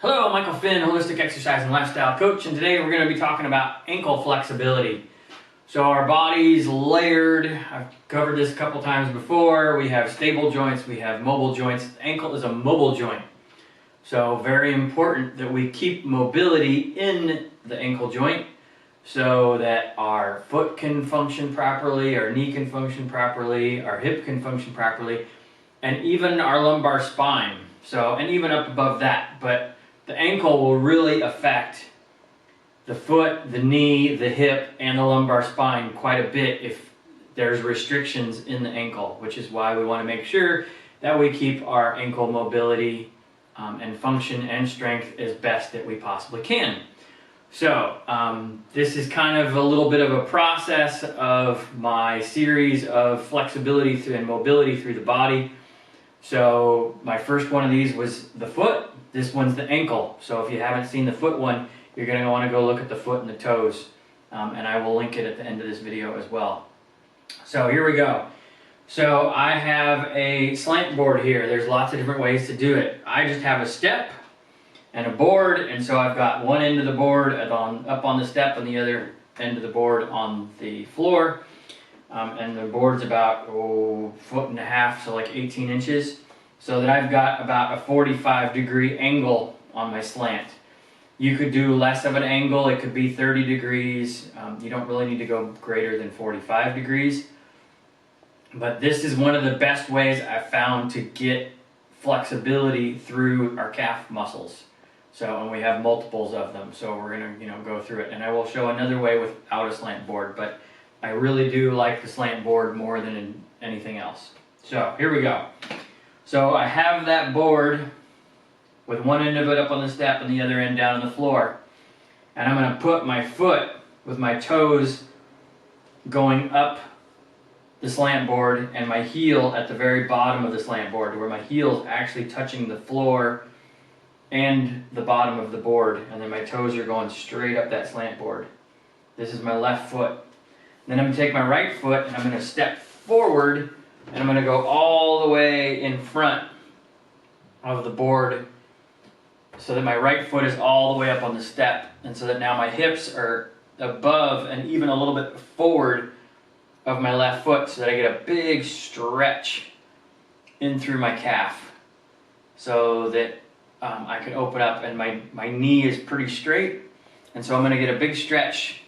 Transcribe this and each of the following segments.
Hello, Michael Finn, Holistic Exercise and Lifestyle Coach, and today we're going to be talking about ankle flexibility. So our body's layered. I've covered this a couple times before. We have stable joints, we have mobile joints. The ankle is a mobile joint. So very important that we keep mobility in the ankle joint so that our foot can function properly, our knee can function properly, our hip can function properly, and even our lumbar spine. And even up above that. But the ankle will really affect the foot, the knee, the hip, and the lumbar spine quite a bit if there's restrictions in the ankle, which is why we want to make sure that we keep our ankle mobility and function and strength as best that we possibly can. So this is kind of a little bit of a process of my series of flexibility and mobility through the body. So my first one of these was the foot. This one's the ankle. So if you haven't seen the foot one, you're going to want to go look at the foot and the toes. And I will link it at the end of this video as well. So here we go. So I have a slant board here. There's lots of different ways to do it. I just have a step and a board. And so I've got one end of the board up on the step and the other end of the board on the floor. And the board's about 1.5 feet, so like 18 inches. So that I've got about a 45-degree angle on my slant. You could do less of an angle. It could be 30 degrees. You don't really need to go greater than 45 degrees. But this is one of the best ways I've found to get flexibility through our calf muscles. And we have multiples of them. So we're going to go through it. And I will show another way without a slant board. But I really do like the slant board more than anything else. So here we go. So I have that board with one end of it up on the step and the other end down on the floor. And I'm going to put my foot with my toes going up the slant board and my heel at the very bottom of the slant board, where my heel is actually touching the floor and the bottom of the board. And then my toes are going straight up that slant board. This is my left foot. Then I'm going to take my right foot and I'm going to step forward and I'm going to go all the way in front of the board so that my right foot is all the way up on the step, and so that now my hips are above and even a little bit forward of my left foot so that I get a big stretch in through my calf so that I can open up and my knee is pretty straight, and so I'm going to get a big stretch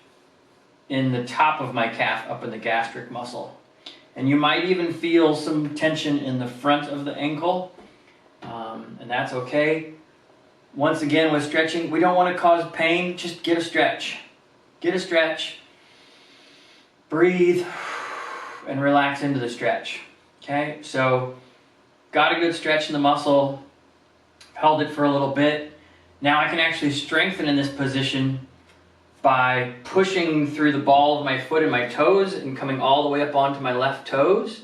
in the top of my calf up in the gastric muscle. And you might even feel some tension in the front of the ankle, and that's okay. Once again, with stretching, we don't want to cause pain, just get a stretch. Get a stretch, breathe, and relax into the stretch. Okay, so got a good stretch in the muscle, held it for a little bit. Now I can actually strengthen in this position by pushing through the ball of my foot and my toes and coming all the way up onto my left toes,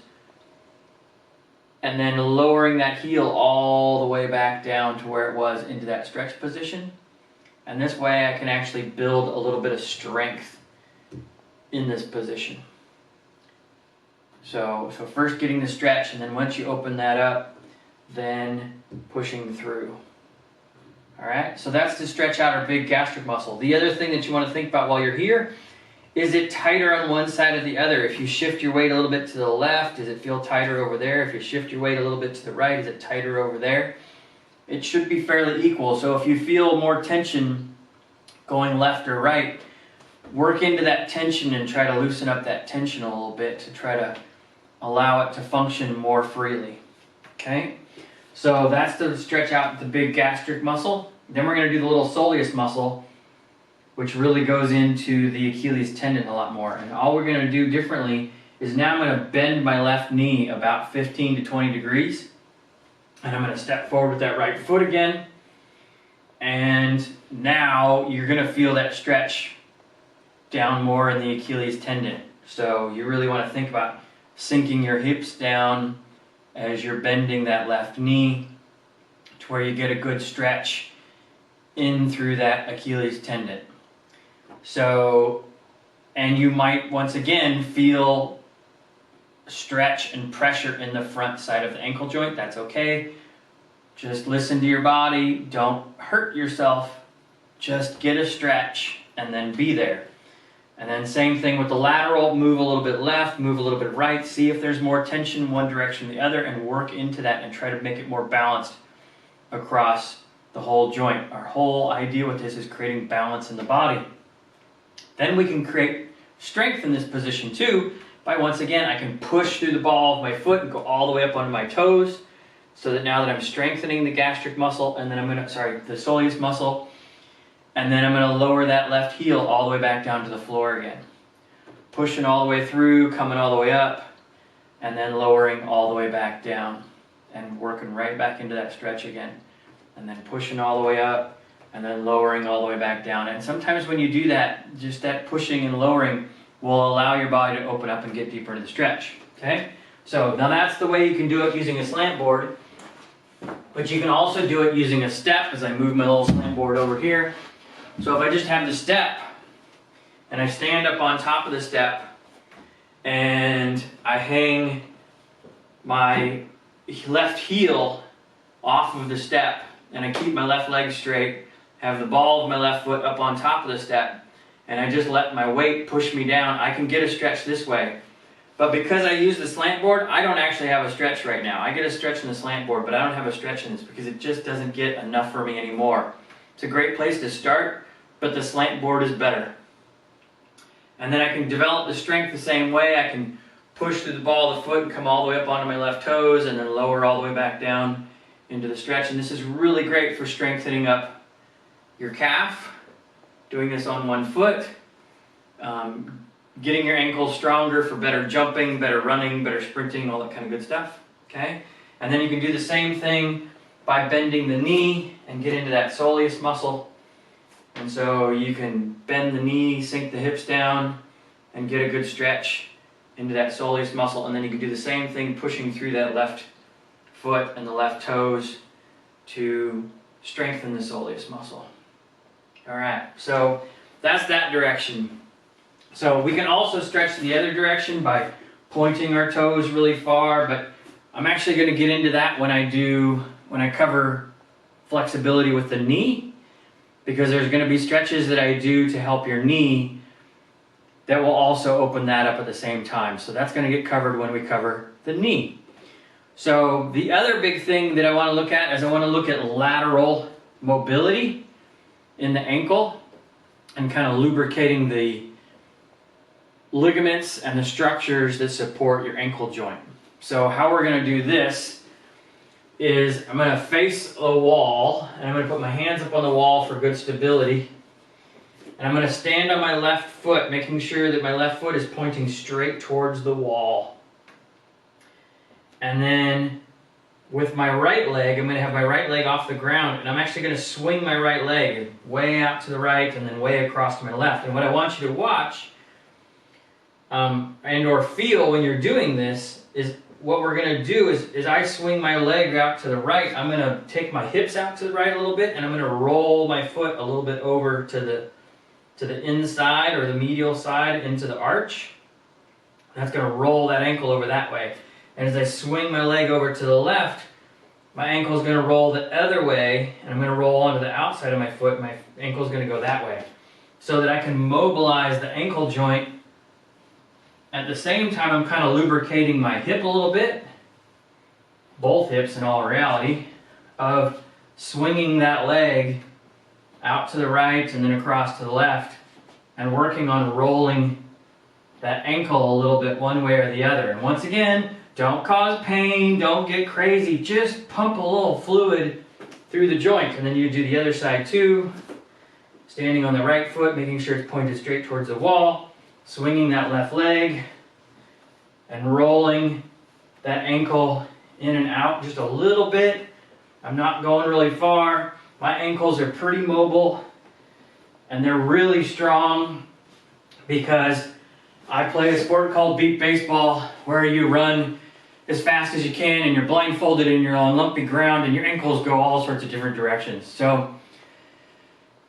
and then lowering that heel all the way back down to where it was into that stretch position. And this way I can actually build a little bit of strength in this position. So first getting the stretch, and then once you open that up, then pushing through. All right, so that's to stretch out our big gastric muscle. The other thing that you want to think about while you're here, is it tighter on one side or the other? If you shift your weight a little bit to the left, does it feel tighter over there? If you shift your weight a little bit to the right, is it tighter over there? It should be fairly equal. So if you feel more tension going left or right, work into that tension and try to loosen up that tension a little bit to try to allow it to function more freely. Okay? So that's to stretch out the big gastric muscle. Then we're going to do the little soleus muscle, which really goes into the Achilles tendon a lot more. And all we're going to do differently is now I'm going to bend my left knee about 15 to 20 degrees. And I'm going to step forward with that right foot again. And now you're going to feel that stretch down more in the Achilles tendon. So you really want to think about sinking your hips down as you're bending that left knee to where you get a good stretch in through that Achilles tendon. And you might once again feel stretch and pressure in the front side of the ankle joint. That's okay. Just listen to your body. Don't hurt yourself. Just get a stretch and then be there. And then same thing with the lateral. Move a little bit left, move a little bit right. See if there's more tension one direction or the other and work into that and try to make it more balanced across the whole joint. Our whole idea with this is creating balance in the body. Then we can create strength in this position too by, once again, I can push through the ball of my foot and go all the way up onto my toes, so that now that I'm strengthening the gastric muscle, and then the soleus muscle, and then I'm gonna lower that left heel all the way back down to the floor again. Pushing all the way through, coming all the way up, and then lowering all the way back down and working right back into that stretch again. And then pushing all the way up and then lowering all the way back down. And sometimes when you do that, just that pushing and lowering will allow your body to open up and get deeper into the stretch, okay? So now that's the way you can do it using a slant board, but you can also do it using a step as I move my little slant board over here. So if I just have the step and I stand up on top of the step and I hang my left heel off of the step and I keep my left leg straight, have the ball of my left foot up on top of the step, and I just let my weight push me down, I can get a stretch this way. But because I use the slant board, I don't actually have a stretch right now. I get a stretch in the slant board, but I don't have a stretch in this because it just doesn't get enough for me anymore. It's a great place to start, but the slant board is better. And then I can develop the strength the same way. I can push through the ball of the foot and come all the way up onto my left toes and then lower all the way back down into the stretch. And this is really great for strengthening up your calf, doing this on one foot, getting your ankles stronger for better jumping, better running, better sprinting, all that kind of good stuff, okay? And then you can do the same thing by bending the knee and get into that soleus muscle. And so you can bend the knee, sink the hips down, and get a good stretch into that soleus muscle. And then you can do the same thing, pushing through that left foot and the left toes to strengthen the soleus muscle. All right, so that's that direction. So we can also stretch the other direction by pointing our toes really far, but I'm actually going to get into that when I cover flexibility with the knee, because there's going to be stretches that I do to help your knee that will also open that up at the same time. So that's going to get covered when we cover the knee. So the other big thing that I want to look at is I want to look at lateral mobility in the ankle and kind of lubricating the ligaments and the structures that support your ankle joint. So how we're going to do this is I'm going to face a wall and I'm going to put my hands up on the wall for good stability. And I'm going to stand on my left foot, making sure that my left foot is pointing straight towards the wall. And then with my right leg, I'm going to have my right leg off the ground, and I'm actually going to swing my right leg way out to the right and then way across to my left. And what I want you to watch and or feel when you're doing this is what we're going to do is I swing my leg out to the right, I'm going to take my hips out to the right a little bit, and I'm going to roll my foot a little bit over to the inside or the medial side into the arch. That's going to roll that ankle over that way. And as I swing my leg over to the left, my ankle is going to roll the other way, and I'm going to roll onto the outside of my foot. My ankle is going to go that way, so that I can mobilize the ankle joint. At the same time, I'm kind of lubricating my hip a little bit, both hips in all reality, of swinging that leg out to the right and then across to the left, and working on rolling that ankle a little bit one way or the other. And once again, don't cause pain, don't get crazy, just pump a little fluid through the joint. And then you do the other side too, standing on the right foot, making sure it's pointed straight towards the wall, swinging that left leg, and rolling that ankle in and out just a little bit. I'm not going really far. My ankles are pretty mobile, and they're really strong because I play a sport called beep baseball, where you run as fast as you can and you're blindfolded and you're on lumpy ground and your ankles go all sorts of different directions. So,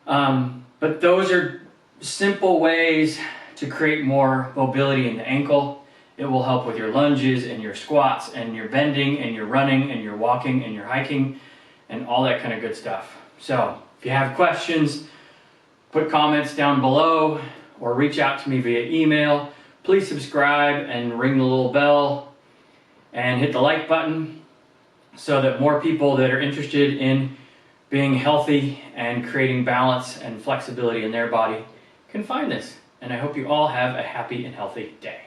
but those are simple ways to create more mobility in the ankle. It will help with your lunges and your squats and your bending and your running and your walking and your hiking. and all that kind of good stuff. So if you have questions, put comments down below or reach out to me via email. Please subscribe and ring the little bell and hit the like button so that more people that are interested in being healthy and creating balance and flexibility in their body can find this. And I hope you all have a happy and healthy day.